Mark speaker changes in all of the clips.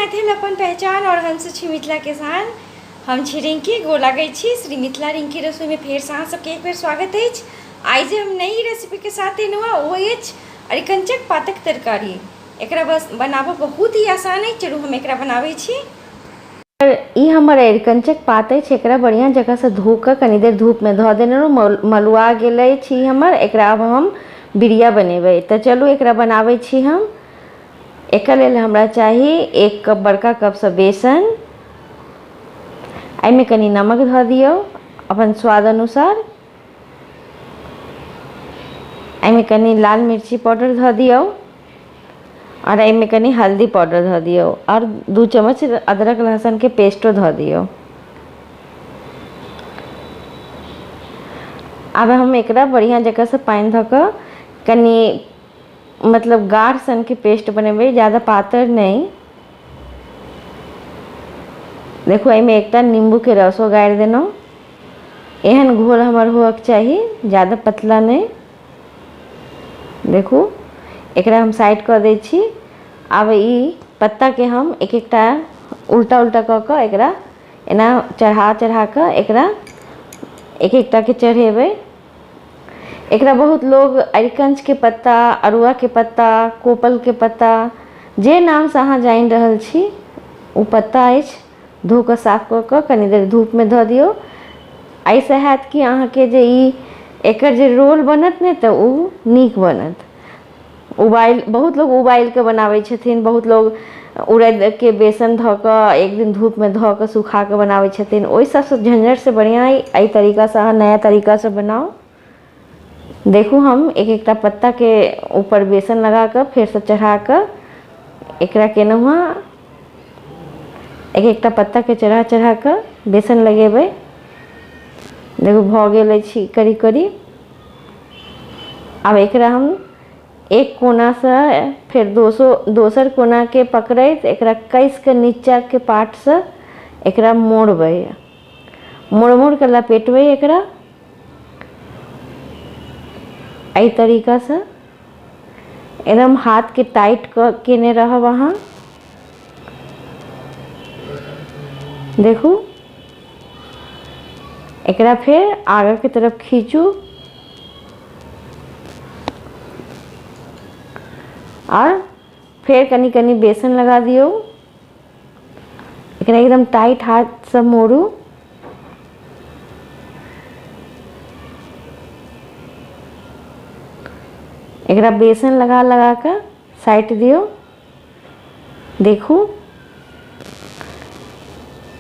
Speaker 1: मैथिल अपन पहचान और हम छी मिथिला किसान। हम छी रिंकी, गोर लागै छी श्री मिथिला रिंकी रसोई में फेर अहाँ सबके एक बेर स्वागत अछि। आइ जे हम नई रेसिपी के साथ एलहुँ हँ ओ अछि अरिकंचक पातक तरकारी। एकरा बस बनाबऽ बहुत ही आसान है। चलू हम एकरा बनाबै छी।
Speaker 2: ई हमर अरिकंचक पात अछि, एकरा बढ़िया जगह से धो कर कनी देर धूप में धो देने रहूँ। मलुआ गेल अछि हमर। एकरा अब हम बिरिया बनेबै। तो चलू एकरा बनाबै छी हम। एकर लेल हमरा चाही 1 कप बड़का कप से बेसन। एहिमे कनी नमक धऽ दियौ अपन स्वाद अनुसार। एहिमे कनी लाल मिर्ची पाउडर धऽ दियौ और एहिमे कनी हल्दी पाउडर धऽ दियौ और 2 चम्मच अदरक लहसुन के पेस्टो धऽ दियौ। अब हम एकरा बढ़िया जगह से पानी धऽ कऽ कनी मतलब गाढ़ सन के पेस्ट बनेबै, ज़्यादा पातर नहीं। देखो एहिमे एकटा नींबू के रसो गाड़ि देलहुँ। एहन घोल हमर होअक चाही, ज़्यादा पतला नहीं। देखू एकरा हम साइड कर दै छी। अब ई पत्ता के हम एक एकटा उल्टा उल्टा कऽ कऽ एकरा एना चढ़ा चढ़ा कऽ एकरा एक एकटा के चढ़ेबै। एकरा बहुत लोग अरिकंच के पत्ता, अरुआ के पत्ता, कोपल के पत्ता, जे नाम से अहाँ जानि रहल छी ओ पत्ता अछि। धो कऽ साफ कऽ कऽ कनी देर धूप में धऽ दियौ। एहिसँ हैत कि अहाँके जे ई एकर जे रोल बनत ने तऽ ओ नीक बनत। बहुत लोग उबालि के बनाबै छथिन, बहुत लोग उड़द के बेसन धऽ कऽ एक दिन धूप में धऽ कऽ सुखा कऽ बनाबै छथिन। ओहि सबसँ झंझट से बढ़िया एहि तरीका से अहाँ नया तरीका से बनाओ। देखू हम एक एकटा पत्ता के ऊपर बेसन लगा कर फिर से चढ़ा कर एकरा केनहु हँ। एक एकटा पत्ता के चढ़ा चढ़ा कर बेसन लगेबै। देखो भऽ गेल अछि करीब करीब। अब एकरा हम एक कोना से फिर दोसर कोना के पकड़ैत एकरा कस के नीचा के पार्ट से एकरा मोड़बै। मोड़ मोड़ के लपेटबै एकरा एहि तरीका से। एकदम हाथ के टाइट केने रहब अहाँ। देखू एकरा फिर आगे की तरफ खींचू और फिर कनी कनी बेसन लगा दियो। एकरा एकदम टाइट हाथ से मोड़ू। एकरा बेसन लगा लगा कर साइड दियो। देखू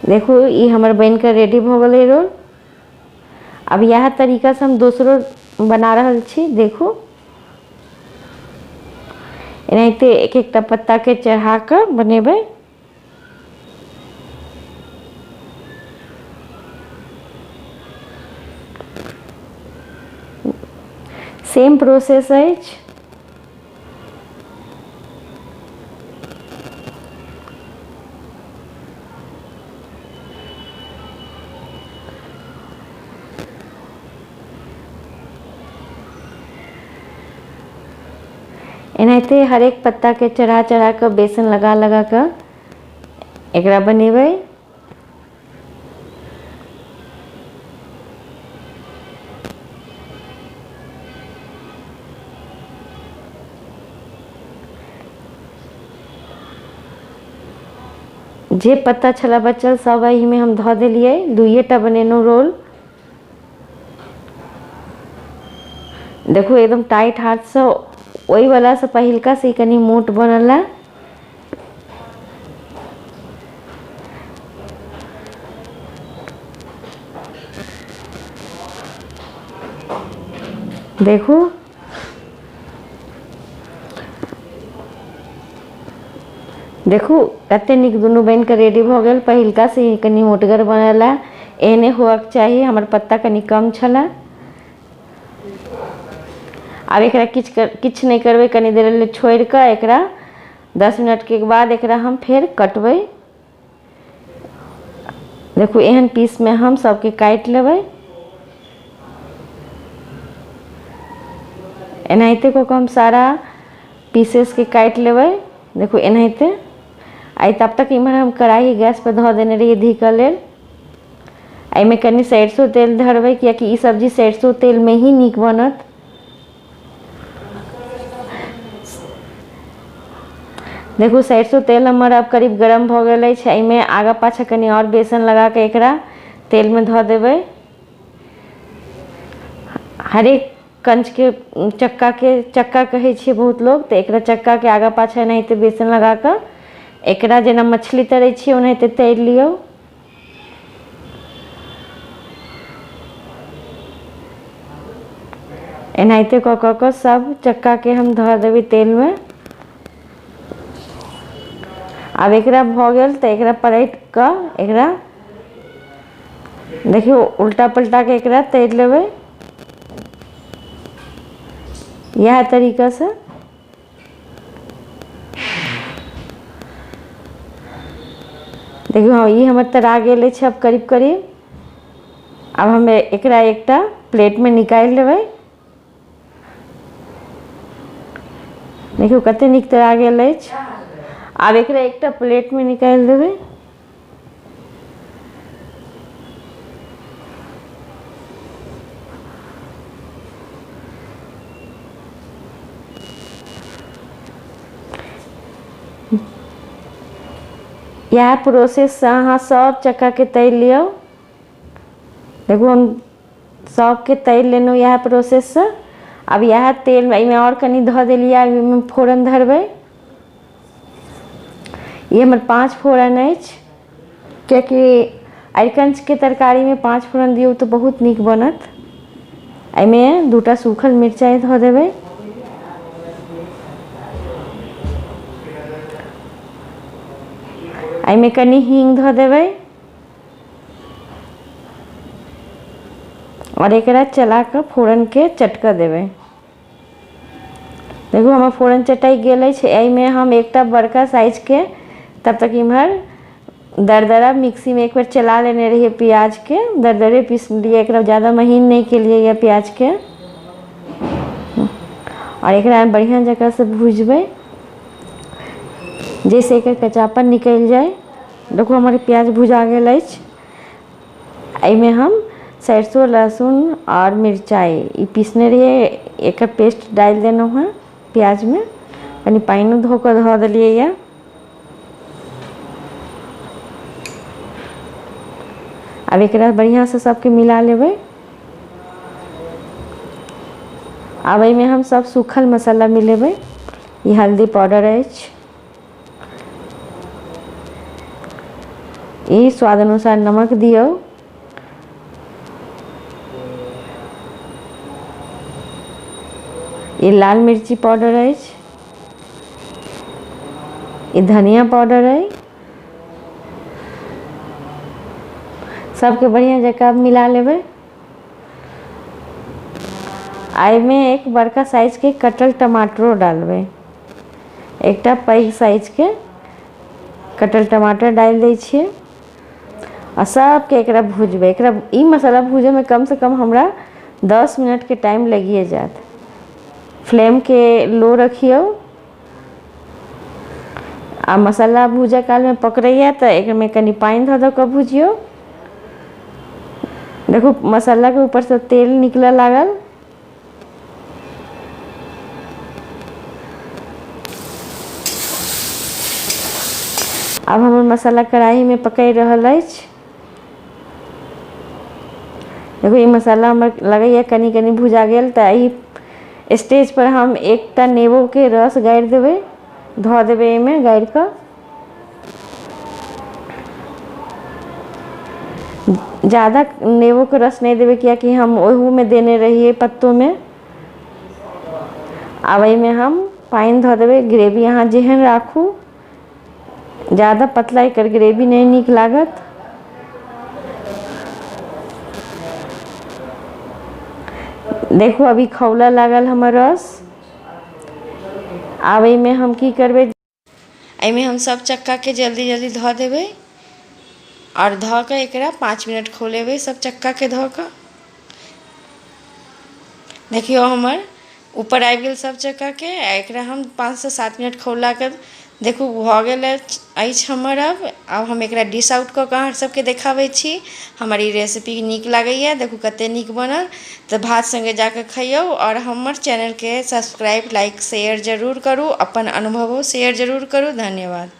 Speaker 2: देखू ई हमर बन कर रेडी हो गए रोल। अब यह तरीका से हम दोसरो बना रहल छी। देखू एनाहिते एक एकटा पत्ता के चढ़ा कर बनेबै। सेम प्रोसेस अछि। एनाहिते हर एक पत्ता के चढ़ा चढ़ा कर बेसन लगा लगा कर एकरा बनेबै। जे पत्ता छला बचल सब एहि में हम धऽ देलियै। 2टा बनेलहुँ रोल। देखो एकदम टाइट हाथ से वही वाला से पहिलका से कनी मोट बनल है। देखू देखू कते नीक दुनू बन के रेडी भऽ गेल। पहिलका से कनी मोटगर बनल है। एहने होअक चाही। हमर पत्ता कनी कम छला। अब एकरा किछ नहीं करबै, कनी देर लेल छोड़ कर एकरा 10 मिनट के बाद एकरा हम फिर कटबै। देखू एहन पीस में हम सबके काट लेबै। एनाहिते को हम सारा पीसेस के काट लेबै। देखो एनाहिते आई तब तक इम्हर हम कढ़ाई गैस पर धो देने रहिए धीके लेल। एहिमे कनि सरसों तेल धरबै कियाकि ई सब्जी सरसों तेल में ही नीक बनत। देखू सरसों तेल हमर अब करीब गरम भ गेल अछि। एहिमे आगा पाछा कनि और बेसन लगा के एकरा तेल में धो देबै। हरेक कंच के चक्का कहै छियै बहुत लोग, तो एकरा चक्का के आगा पाछा एनाहिते बेसन लगा के एकरा जेना मछली तरै छियै ओनाहिते तैर लियौ। एनाहिते कऽ कऽ सब चक्का के हम धो देबै तेल में। अब एकरा भ गेल तो एकरा पलट कऽ एकरा देखियो उल्टा पलटा के एकरा तैर लेबै यह तरीका से। देखियो हाँ ये हमर तरा गेल अछि अब करीब करीब। अब हम एकरा एकटा प्लेट में निकाल लेबै। देखियो कते नीक तरा गेल अछि। अब एकरा एकटा प्लेट में निकाल देबै। यह प्रोसेस से अहाँ सब चक्का के तैर लियो। देखो हम सब के तैर लेनो यह प्रोसेस से। अब यह तेल में और कनी धो देलिए। अब फोरन धरबै। ये हमर 5 फोरन अछि कियाकि अरिकंच के तरकारी में 5 फोरन दियौ तो बहुत नीक बनत। एहिमे 2टा सूखल मिरचाई धो देबै। एहिमे कनी हींग धो देबै और एकरा चला के फोरन के चटक देबै। देखो हमर फोरन चटाई गेल अछि। एहिमे हम एकटा बड़का साइज के तब तक इम्हर दरदरा मिक्सी में एक बार चला लेने रहिए प्याज के। दरदरे पीस लिए, एकरा ज़्यादा महीन नहीं के लिए यह प्याज के। और एकरा बढ़िया जगह से भूजबै जैसे एक कच्चापन निकल जाए। देखो हमारे प्याज भुजा गेल अछि। एहिमे हम सरसों लहसुन और मिरचाई ई पीसने रहिए एक पेस्ट डाल देना है प्याज में। कनी पानी धो कर धो दिलिए यह। अब एकरा बढ़िया से सबके मिला लेबै। अब एहिमे हम सब सूखल मसाला मिलेबै। ये हल्दी पाउडर अछि, ये स्वाद अनुसार नमक दियौ, ये लाल मिर्ची पाउडर अछि, ये धनिया पाउडर है। सबके बढ़िया जगह मिला लेबै। एहिमे एक बड़का साइज के कटल टमाटरो डालबै। एकटा पैघ साइज के कटल टमाटर डाल दै छियै और सबके एकरा भूजबै। एकरा ई मसाला भूजे में कम से कम हमरा 10 मिनट के टाइम लगिए जात। फ्लेम के लो रखियो। आ मसाला भूजे काल में पकड़ैया तो एक में कनी पानी धो के भूजियो। देखो मसाला के ऊपर से तेल निकले लागल। अब हमर मसाला कढ़ाई में पकड़ रहल अछि। देखो ये मसाला हमर लगैया कनी कनी भुजा गेल। तो यही स्टेज पर हम एकटा नेबो के रस गारि देबै, धो देबै एहिमे गारि कऽ। ज़्यादा नेबो के रस नहीं देबै कियाकि हम ओहू में देने रहिए पत्तों में। अब एहिमे हम पानी धो देबै। ग्रेवी अहाँ जेहन राखू, ज़्यादा पतला एकर ग्रेवी नहीं नीक लागत। देखो अभी खौला लागल हमर रस। अब एहिमे हम की करबै, एहिमे हम सब चक्का के जल्दी जल्दी धो देबै और धो के एकरा 5 मिनट खोलेबै सब चक्का के धो के। देखियो हमर ऊपर आबि गेल सब चक्का के। एकरा हम 5 से 7 मिनट खौला कर
Speaker 1: देखू भऽ गेल अछि हमर। अब हम एकरा डिश आउट कऽ कऽ अहाँ सबके देखाबै छी। हमर ई रेसिपी नीक लागैए, देखू कतेक नीक बनल। तऽ भात सङ्गे जाकऽ खइयौ आओर हमर चैनलके सब्सक्राइब, लाइक, शेयर जरूर करू, अपन अनुभवो शेयर जरूर करू। धन्यवाद।